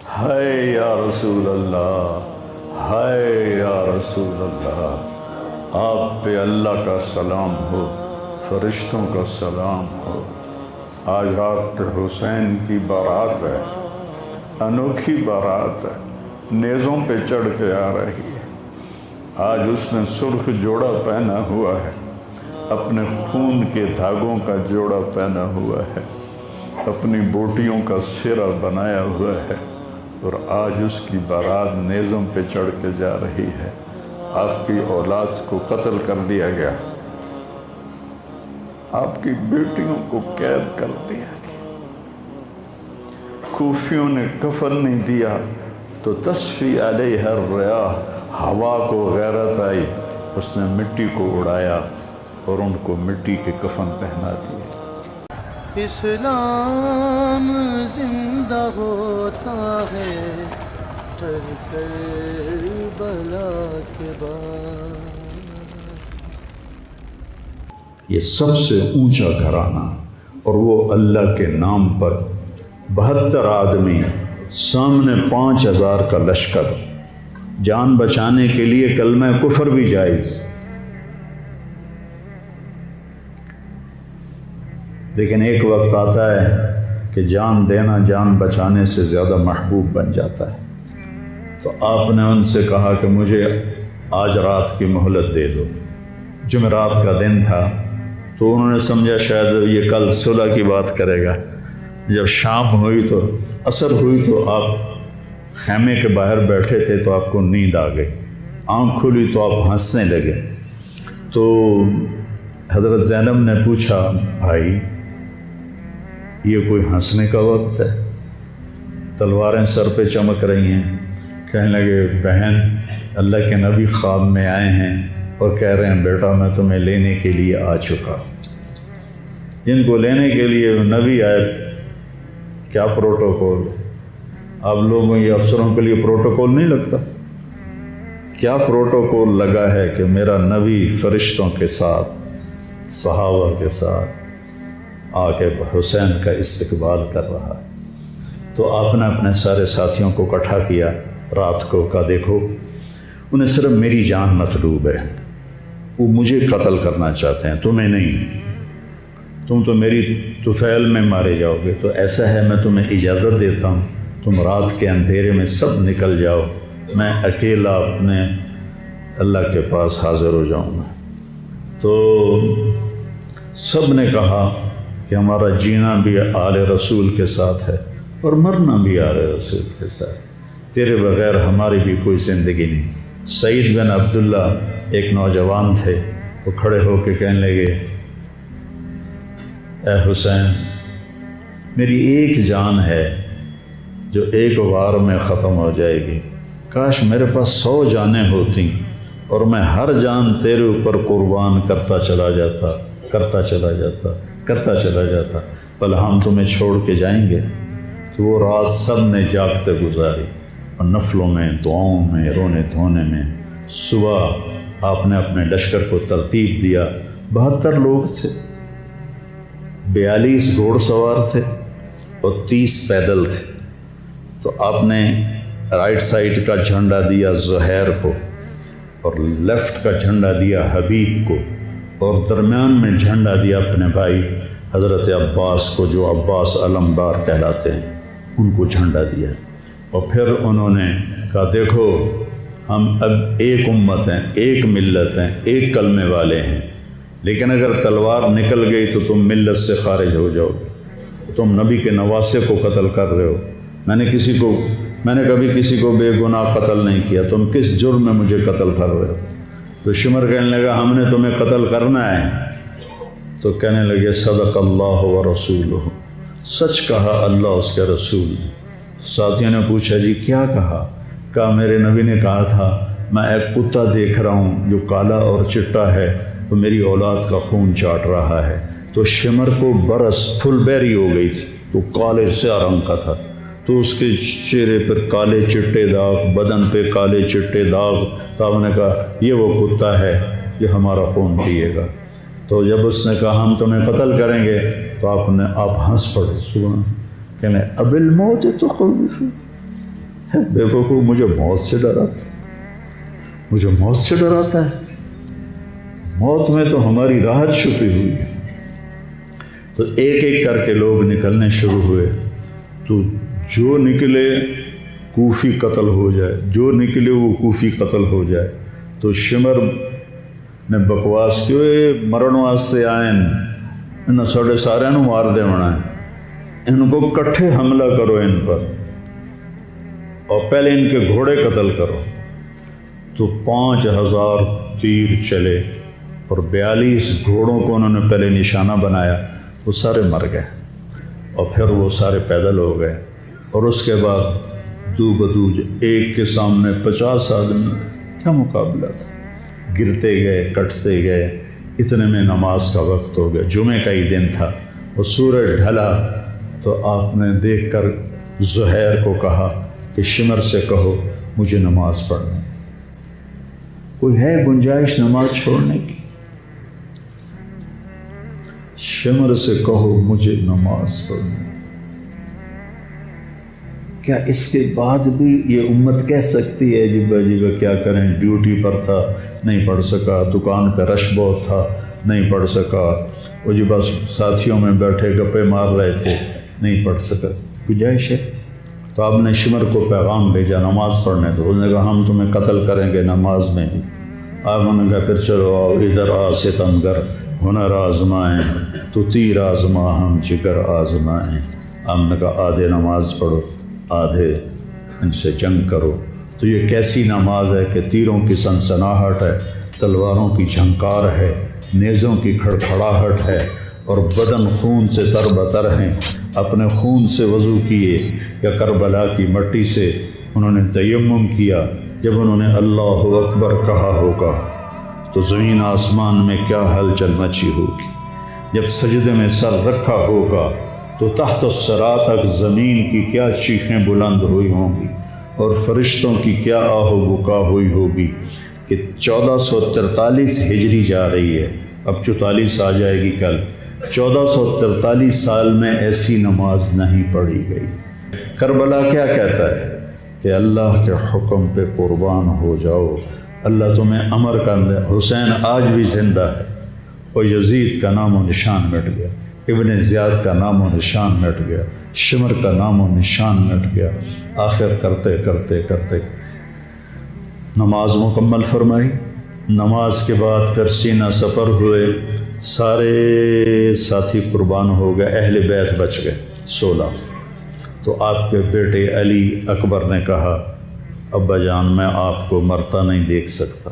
ہائے یا رسول اللہ، ہائے یا رسول اللہ، آپ پہ اللہ کا سلام ہو، فرشتوں کا سلام ہو۔ آج ڈاکٹر حسین کی بارات ہے، انوکھی بارات ہے، نیزوں پہ چڑھ کے آ رہی ہے۔ آج اس نے سرخ جوڑا پہنا ہوا ہے، اپنے خون کے دھاگوں کا جوڑا پہنا ہوا ہے، اپنی بوٹیوں کا سرہ بنایا ہوا ہے، اور آج اس کی بارات نیزوں پہ چڑھ کے جا رہی ہے۔ آپ کی اولاد کو قتل کر دیا گیا، آپ کی بیٹیوں کو قید کر دیا گیا، کوفیوں نے کفن نہیں دیا تو تصفی علیہ الریاح، ہوا کو غیرت آئی، اس نے مٹی کو اڑایا اور ان کو مٹی کے کفن پہنا دیا۔ اسلام زندہ ہوتا ہے ہر کربلا کے بعد۔ یہ سب سے اونچا گھرانہ، اور وہ اللہ کے نام پر 72 آدمی، سامنے 5000 کا لشکر، جان بچانے کے لیے کلمہ کفر بھی جائز، لیکن ایک وقت آتا ہے کہ جان دینا جان بچانے سے زیادہ محبوب بن جاتا ہے۔ تو آپ نے ان سے کہا کہ مجھے آج رات کی مہلت دے دو۔ جمعرات کا دن تھا، تو انہوں نے سمجھا شاید یہ کل صلح کی بات کرے گا۔ جب شام ہوئی تو عصر ہوئی تو آپ خیمے کے باہر بیٹھے تھے، تو آپ کو نیند آ گئی، آنکھ کھلی تو آپ ہنسنے لگے۔ تو حضرت زینب نے پوچھا، بھائی یہ کوئی ہنسنے کا وقت ہے؟ تلواریں سر پہ چمک رہی ہیں۔ کہنے لگے، بہن اللہ کے نبی خواب میں آئے ہیں اور کہہ رہے ہیں بیٹا میں تمہیں لینے کے لیے آ چکا۔ جن کو لینے کے لیے نبی آئے، کیا پروٹوکول؟ آپ لوگوں یہ افسروں کے لیے پروٹوکول نہیں لگتا؟ کیا پروٹوکول لگا ہے کہ میرا نبی فرشتوں کے ساتھ، صحابہ کے ساتھ آ کے حسین کا استقبال کر رہا۔ تو آپ نے اپنے سارے ساتھیوں کو اکٹھا کیا رات کو، کہا دیکھو انہیں صرف میری جان مطلوب ہے، وہ مجھے قتل کرنا چاہتے ہیں، تمہیں نہیں۔ تم تو میری طفیل میں مارے جاؤ گے، تو ایسا ہے میں تمہیں اجازت دیتا ہوں، تم رات کے اندھیرے میں سب نکل جاؤ، میں اکیلا اپنے اللہ کے پاس حاضر ہو جاؤں گا۔ تو سب نے کہا کہ ہمارا جینا بھی آل رسول کے ساتھ ہے اور مرنا بھی آل رسول کے ساتھ، تیرے بغیر ہماری بھی کوئی زندگی نہیں۔ سعید بن عبداللہ ایک نوجوان تھے، وہ کھڑے ہو کے کہنے لگے، اے حسین میری ایک جان ہے جو ایک وار میں ختم ہو جائے گی، کاش میرے پاس 100 جانیں ہوتیں اور میں ہر جان تیرے اوپر قربان کرتا چلا جاتا، بل ہم تمہیں چھوڑ کے جائیں گے۔ تو وہ رات سب نے جاگتے گزاری، اور نفلوں میں، دعاؤں میں، رونے دھونے میں۔ صبح آپ نے اپنے لشکر کو ترتیب دیا، 72 لوگ تھے، 42 گھوڑ سوار تھے اور 30 پیدل تھے۔ تو آپ نے رائٹ سائڈ کا جھنڈا دیا زہیر کو، اور لیفٹ کا جھنڈا دیا حبیب کو، اور درمیان میں جھنڈا دیا اپنے بھائی حضرت عباس کو، جو عباس علمدار کہلاتے ہیں، ان کو جھنڈا دیا۔ اور پھر انہوں نے کہا دیکھو ہم اب ایک امت ہیں، ایک ملت ہیں، ایک کلمے والے ہیں، لیکن اگر تلوار نکل گئی تو تم ملت سے خارج ہو جاؤ گے، تم نبی کے نواسے کو قتل کر رہے ہو، میں نے کبھی کسی کو بے گناہ قتل نہیں کیا، تم کس جرم میں مجھے قتل کر رہے ہو؟ تو شمر کہنے لگا ہم نے تمہیں قتل کرنا ہے۔ تو کہنے لگے صدق اللہ و رسولہ، سچ کہا اللہ اس کے رسول۔ ساتھیوں نے پوچھا جی کیا کہا میرے نبی نے کہا تھا میں ایک کتا دیکھ رہا ہوں جو کالا اور چٹا ہے، تو میری اولاد کا خون چاٹ رہا ہے۔ تو شمر کو برس پھل بیری ہو گئی تھی، تو کالے سیاہ رنگ کا تھا، تو اس کے چہرے پر کالے چٹے داغ، بدن پہ کالے چٹے داغ۔ تو آپ نے کہا یہ وہ کتا ہے جو ہمارا خون پیے گا۔ تو جب اس نے کہا ہم تمہیں قتل کریں گے، تو آپ ہنس پڑے، سبحان، کہنے اب الموت تو بے وقوف مجھے موت سے ڈراتا، مجھے موت سے ڈراتا ہے، موت میں تو ہماری راحت چھپی ہوئی ہے۔ تو ایک ایک کر کے لوگ نکلنے شروع ہوئے، تو جو نکلے کوفی قتل ہو جائے، جو نکلے وہ کوفی قتل ہو جائے۔ تو شمر نے بکواس کی، مرن واسطے آئے انہوں ساڑھے سارے نو مار دے ہونا ہے، ان کو کٹھے حملہ کرو ان پر، اور پہلے ان کے گھوڑے قتل کرو۔ تو 5000 تیر چلے اور 42 گھوڑوں کو انہوں نے پہلے نشانہ بنایا، وہ سارے مر گئے، اور پھر وہ سارے پیدل ہو گئے۔ اور اس کے بعد دو بدو ایک کے سامنے 50 آدمی، کیا مقابلہ تھا، گرتے گئے کٹتے گئے۔ اتنے میں نماز کا وقت ہو گیا، جمعے کا ہی دن تھا، اور سورج ڈھلا۔ تو آپ نے دیکھ کر زہیر کو کہا کہ شمر سے کہو مجھے نماز پڑھنے، کوئی ہے گنجائش نماز چھوڑنے کی؟ شمر سے کہو مجھے نماز پڑھنے۔ کیا اس کے بعد بھی یہ امت کہہ سکتی ہے جی باجی کیا کریں، ڈیوٹی پر تھا نہیں پڑھ سکا، دکان پہ رش بہت تھا نہیں پڑھ سکا، وہ جی بس ساتھیوں میں بیٹھے گپے مار رہے تھے نہیں پڑھ سکا، گنجائش ہے؟ تو آپ نے شمر کو پیغام بھیجا نماز پڑھنے دو، انہوں نے کہا ہم تمہیں قتل کریں گے نماز میں بھی۔ آپ نے کہا پھر چلو آؤ ادھر آ ستمگر، ہنر آزمائیں تو تیر آزما ہم جگر آزمائیں۔ ہم نے کہا آدھے نماز پڑھو آدھے ان سے جنگ کرو۔ تو یہ کیسی نماز ہے کہ تیروں کی سنسناہٹ ہے، تلواروں کی جھنکار ہے، نیزوں کی کھڑکھڑاہٹ ہے، اور بدن خون سے تر بتر ہیں۔ اپنے خون سے وضو کیے یا کربلا کی مٹی سے انہوں نے تیمم کیا۔ جب انہوں نے اللہ اکبر کہا ہوگا تو زمین آسمان میں کیا ہلچل مچی ہوگی، جب سجدے میں سر رکھا ہوگا تو تحت الثری تک زمین کی کیا چیخیں بلند ہوئی ہوں گی، اور فرشتوں کی کیا آہ و بکا ہوئی ہوگی کہ 1443 ہجری جا رہی ہے، اب 44 آ جائے گی کل۔ 1443 سال میں ایسی نماز نہیں پڑھی گئی۔ کربلا کیا کہتا ہے کہ اللہ کے حکم پہ قربان ہو جاؤ، اللہ تمہیں امر کر دے۔ حسین آج بھی زندہ ہے، اور یزید کا نام و نشان مٹ گیا، ابن زیاد کا نام و نشان مٹ گیا، شمر کا نام و نشان مٹ گیا۔ آخر کرتے کرتے کرتے نماز مکمل فرمائی۔ نماز کے بعد پھر سینہ سپر ہوئے، سارے ساتھی قربان ہو گئے، اہل بیت بچ گئے 16۔ تو آپ کے بیٹے علی اکبر نے کہا ابا جان میں آپ کو مرتا نہیں دیکھ سکتا،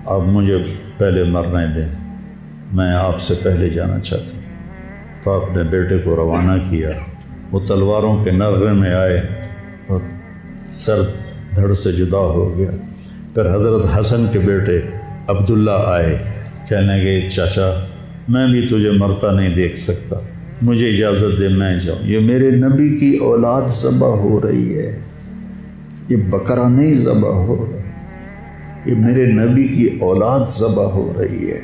آپ مجھے پہلے مرنے دیں، میں آپ سے پہلے جانا چاہتا ہوں۔ تو آپ نے بیٹے کو روانہ کیا، وہ تلواروں کے نغمے میں آئے اور سر دھڑ سے جدا ہو گیا۔ پھر حضرت حسن کے بیٹے عبداللہ آئے، کہنے لگے چاچا میں بھی تجھے مرتا نہیں دیکھ سکتا، مجھے اجازت دے میں جاؤں، یہ میرے نبی کی اولاد ذبح ہو رہی ہے، یہ بکرا نہیں ذبح ہو رہا، یہ میرے نبی کی اولاد ذبح ہو رہی ہے۔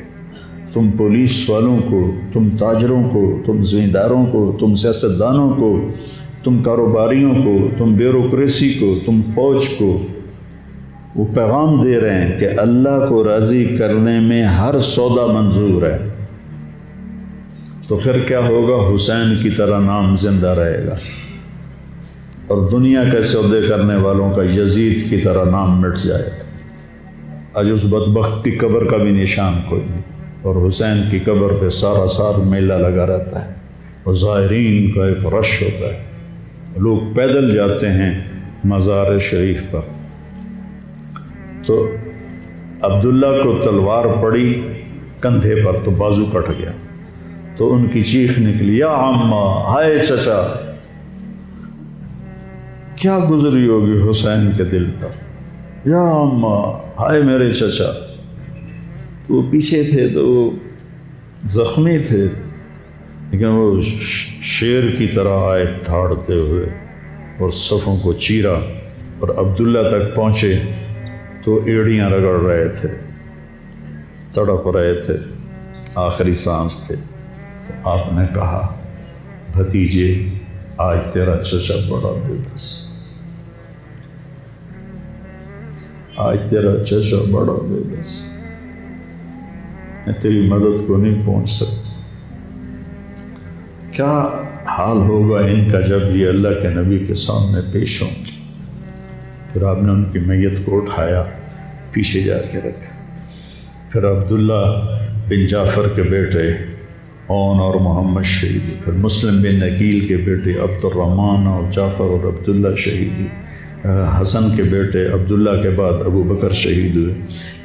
تم پولیس والوں کو، تم تاجروں کو، تم زمینداروں کو، تم سیاستدانوں کو، تم کاروباریوں کو، تم بیوروکریسی کو، تم فوج کو وہ پیغام دے رہے ہیں کہ اللہ کو راضی کرنے میں ہر سودا منظور ہے۔ تو پھر کیا ہوگا؟ حسین کی طرح نام زندہ رہے گا، اور دنیا کے سودے کرنے والوں کا یزید کی طرح نام مٹ جائے گا۔ آج اس بدبخت کی قبر کا بھی نشان کوئی نہیں، اور حسین کی قبر پہ سارا سال میلہ لگا رہتا ہے، اور زائرین کا ایک رش ہوتا ہے، لوگ پیدل جاتے ہیں مزار شریف پر۔ تو عبداللہ کو تلوار پڑی کندھے پر تو بازو کٹ گیا، تو ان کی چیخ نکلی یا عمّا، ہائے چچا، کیا گزری ہوگی حسین کے دل پر، یا عمّا، ہائے میرے چچا۔ وہ پیچھے تھے تو وہ زخمی تھے، لیکن وہ شیر کی طرح آئے دھاڑتے ہوئے اور صفوں کو چیرا، اور عبداللہ تک پہنچے تو ایڑیاں رگڑ رہے تھے، تڑپ رہے تھے، آخری سانس تھے۔ تو آپ نے کہا بھتیجے آج تیرا چچا بڑا بے بس، آج تیرا چچا بڑا بے بس، میں تیری مدد کو نہیں پہنچ سکتا۔ کیا حال ہوگا ان کا جب یہ اللہ کے نبی کے سامنے پیش ہوں گے۔ پھر آپ نے ان کی میت کو اٹھایا، پیچھے جا کے رکھا۔ پھر عبداللہ بن جعفر کے بیٹے اون اور محمد شہید ہوئے۔ پھر مسلم بن عقیل کے بیٹے عبد الرحمن اور جعفر اور عبداللہ شہید ہوئے۔ حسن کے بیٹے عبداللہ کے بعد ابو بکر شہید ہوئے۔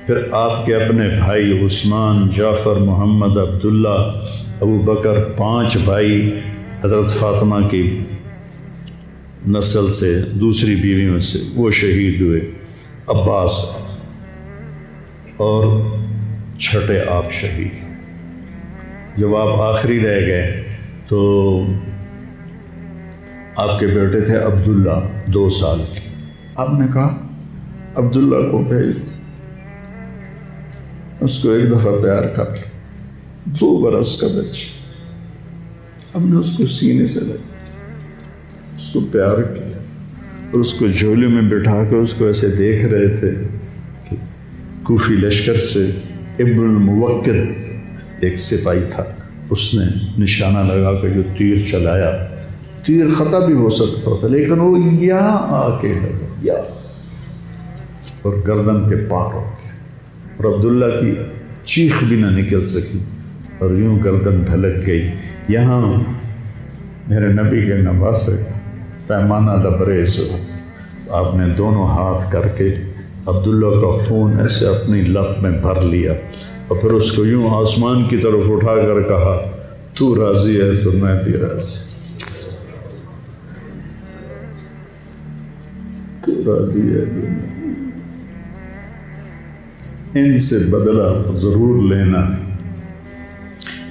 پھر آپ کے اپنے بھائی عثمان، جعفر، محمد، عبداللہ، ابو بکر، 5 بھائی حضرت فاطمہ کی نسل سے، دوسری بیویوں سے، وہ شہید ہوئے۔ عباس اور چھٹے آپ شہید۔ جب آپ آخری رہ گئے تو آپ کے بیٹے تھے عبداللہ 2 سال کے۔ آپ نے کہا عبداللہ کو بھیج، اس کو ایک دفعہ پیار کر لیا۔ 2 برس کا بچہ، ہم نے اس کو سینے سے لگا، اس کو پیار کیا اور اس کو جھولے میں بٹھا کے اس کو ایسے دیکھ رہے تھے کہ کوفی لشکر سے ابن الموکل ایک سپاہی تھا، اس نے نشانہ لگا کے جو تیر چلایا، تیر خطا بھی ہو سکتا تھا لیکن وہ یہاں آ کے لگا، یا اور گردن کے پار ہو گیا، اور عبداللہ کی چیخ بھی نہ نکل سکی اور یوں گردن ڈھلک گئی۔ یہاں میرے نبی کے نواسے پیمانہ لبریز ہو، آپ نے دونوں ہاتھ کر کے عبداللہ کا خون ایسے اپنی لب میں بھر لیا اور پھر اس کو یوں آسمان کی طرف اٹھا کر کہا، تو راضی ہے تو میں بھی راضی، تو راضی ہے تو میں۔ ان سے بدلہ ضرور لینا۔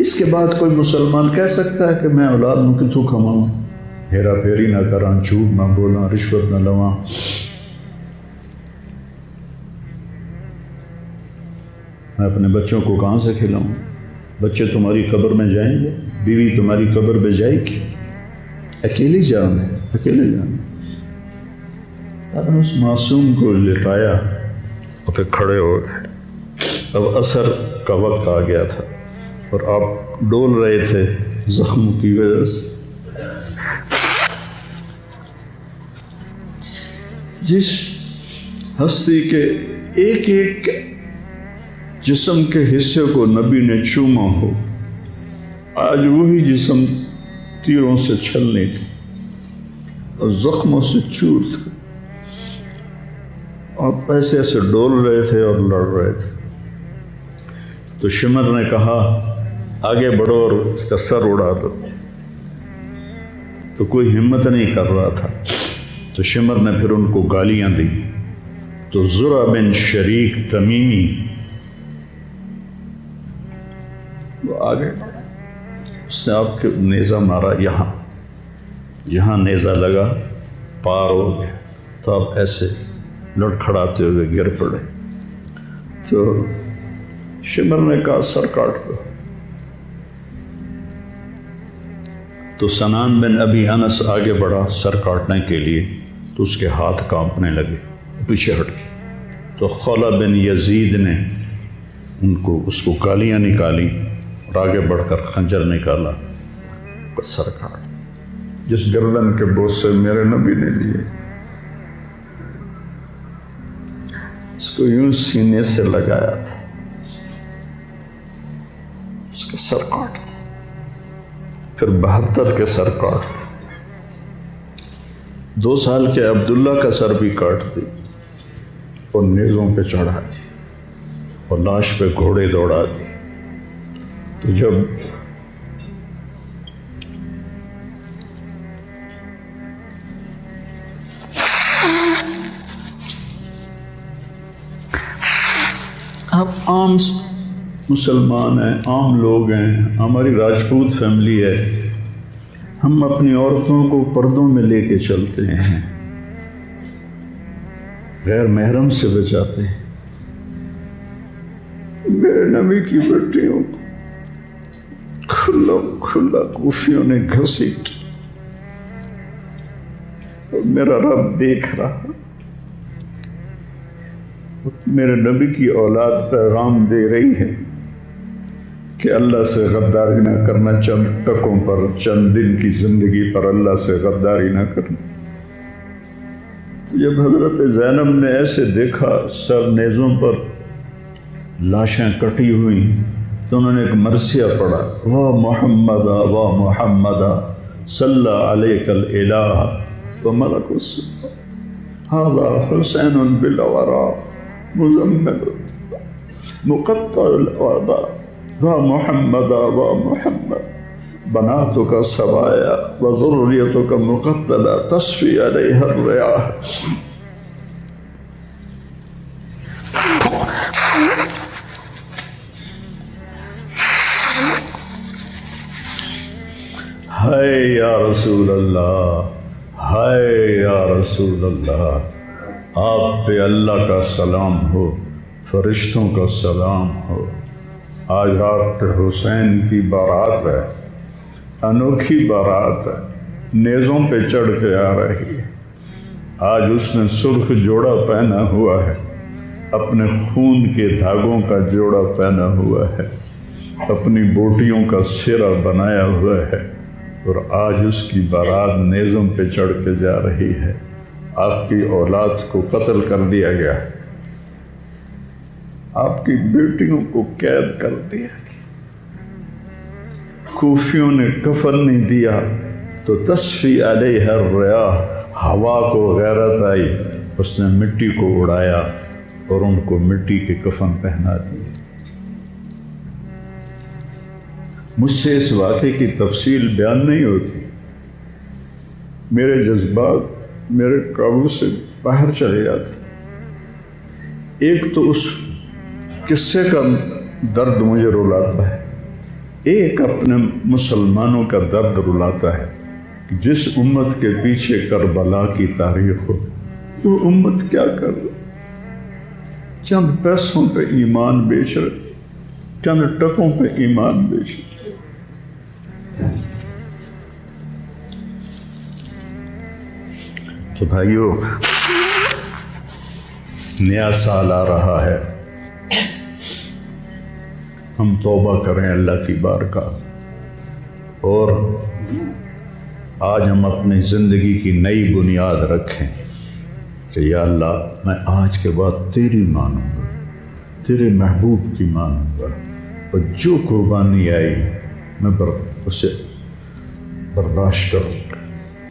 اس کے بعد کوئی مسلمان کہہ سکتا ہے کہ میں اولاد میں کتوں کماؤں، ہیرا پھیری نہ کراں، جھوٹ نہ بولاں، رشوت نہ لواں۔ میں اپنے بچوں کو کہاں سے کھلاؤں؟ بچے تمہاری قبر میں جائیں گے، بیوی تمہاری قبر میں جائے گی، اکیلی جان ہے، اکیلے جان۔ آپ نے اس معصوم کو لٹایا اور پھر کھڑے ہو گئے۔ اب عصر کا وقت آ گیا تھا اور آپ ڈول رہے تھے زخم کی وجہ سے۔ جس ہستی کے ایک ایک جسم کے حصے کو نبی نے چوما ہو، آج وہی جسم تیروں سے چھلنی تھی اور زخموں سے چور تھا۔ آپ ایسے ایسے ڈول رہے تھے اور لڑ رہے تھے تو شمر نے کہا آگے بڑھو اور اس کا سر اڑا دو، تو کوئی ہمت نہیں کر رہا تھا۔ تو شمر نے پھر ان کو گالیاں دی تو زرع بن شریک تمیمی وہ آگے بڑھا، اس نے آپ کے نیزہ مارا، یہاں نیزہ لگا، پار ہو گیا، تو آپ ایسے لڑکھڑاتے ہوئے گر پڑے۔ تو شمر نے کہا سر کاٹ دو، تو سنان بن ابی انس آگے بڑھا سر کاٹنے کے لیے، تو اس کے ہاتھ کانپنے لگے، پیچھے ہٹ گئے۔ تو خولہ بن یزید نے اس کو گالیاں نکالی اور آگے بڑھ کر خنجر نکالا، سر کاٹ۔ جس گردن کے بوسے میرے نبی نے لیے، اس کو یوں سینے سے لگایا تھا، اس کا سر کاٹ دیا۔ پھر 72 کے سر کاٹ دیا، 2 سال کے عبداللہ کا سر بھی کاٹ دی اور نیزوں پہ چڑھا دی اور لاش پہ گھوڑے دوڑا دی۔ تو جب آپ عام مسلمان ہیں، عام لوگ ہیں، ہماری راجپوت فیملی ہے، ہم اپنی عورتوں کو پردوں میں لے کے چلتے ہیں، غیر محرم سے بچاتے ہیں۔ میرے نبی کی بیٹیوں کو کھلا کوفیوں نے گھسیٹ، اور میرا رب دیکھ رہا، میرے نبی کی اولاد پیغام دے رہی ہے کہ اللہ سے غداری نہ کرنا، چند ٹکوں پر، چند دن کی زندگی پر اللہ سے غداری نہ کرنا۔ جب حضرت زینب نے ایسے دیکھا سر نیزوں پر لاشیں کٹی ہوئی تو انہوں نے ایک مرثیہ پڑھا، وا محمدا وا محمدا صلی علیک الالہ وملک السماء ھذا حسین بالورا مزمل مقطع الاعضاء وا محمدا وا محمد بناتک سبایا وذریتک مقتلہ تصفی علیہ الریاح۔ ہائے یا رسول اللہ، ہائے یا رسول اللہ، آپ پہ اللہ کا سلام ہو، فرشتوں کا سلام ہو۔ آج ڈاکٹر حسین کی بارات ہے، انوکھی بارات ہے، نیزوں پہ چڑھ کے آ رہی ہے۔ آج اس نے سرخ جوڑا پہنا ہوا ہے، اپنے خون کے دھاگوں کا جوڑا پہنا ہوا ہے، اپنی بوٹیوں کا سرا بنایا ہوا ہے، اور آج اس کی بارات نیزوں پہ چڑھ کے جا رہی ہے۔ آپ کی اولاد کو قتل کر دیا گیا، آپ کی بیٹیوں کو قید کر دیا گیا، کوفیوں نے کفن نہیں دیا تو تصفی علیہ الریاح، ہوا کو غیرت آئی، اس نے مٹی کو اڑایا اور ان کو مٹی کے کفن پہنا دیے۔ مجھ سے اس واقعے کی تفصیل بیان نہیں ہوتی، میرے جذبات میرے قابو سے باہر چلے جاتے۔ ایک تو اس قصے کا درد مجھے رلاتا ہے، ایک اپنے مسلمانوں کا درد رلاتا ہے کہ جس امت کے پیچھے کربلا کی تاریخ ہو، وہ امت کیا کر رہی؟ چند پیسوں پہ ایمان بیچ رہے، چند ٹکوں پہ ایمان بیچ رہے۔ تو بھائیو، نیا سال آ رہا ہے، ہم توبہ کریں اللہ کی بارگاہ، اور آج ہم اپنی زندگی کی نئی بنیاد رکھیں کہ یا اللہ میں آج کے بعد تیری مانوں گا، تیرے محبوب کی مانوں گا، اور جو قربانی آئی میں اسے برداشت کروں۔